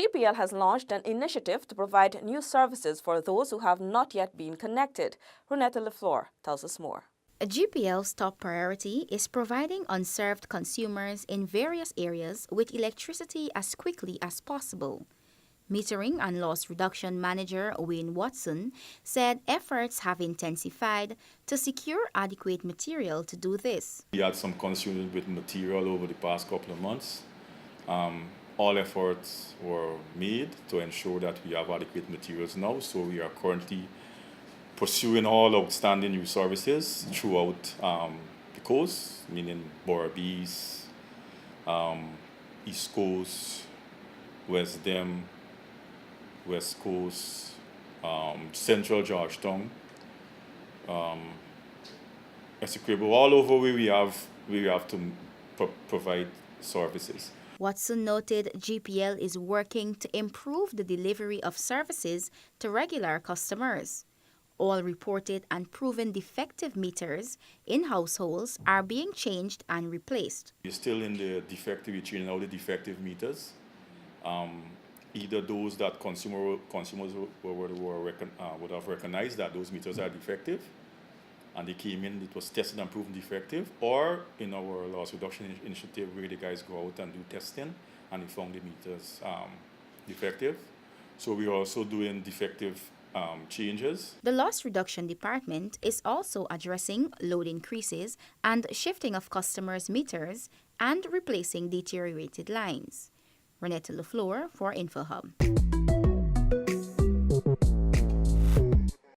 GPL has launched an initiative to provide new services for those who have not yet been connected. Renetta Lafleur tells us more. GPL's top priority is providing unserved consumers in various areas with electricity as quickly as possible. Metering and Loss Reduction Manager Wayne Watson said efforts have intensified to secure adequate material to do this. We had some concerns with material over the past couple of months. All efforts were made to ensure that we have adequate materials now, so we are currently pursuing all outstanding new services throughout the coast, meaning Borabis, East Coast, West Dem, West Coast, Central Georgetown, Essequibo, all over where we have to provide services. Watson noted GPL is working to improve the delivery of services to regular customers. All reported and proven defective meters in households are being changed and replaced. We're still in the defective, we're changing out the defective meters. Either those that consumers would have recognized that those meters are defective, and they came in, it was tested and proven defective, or in our loss reduction initiative where the guys go out and do testing and they found the meters defective. So we're also doing defective changes. The Loss Reduction Department is also addressing load increases and shifting of customers' meters and replacing deteriorated lines. Renetta Lafleur for InfoHub.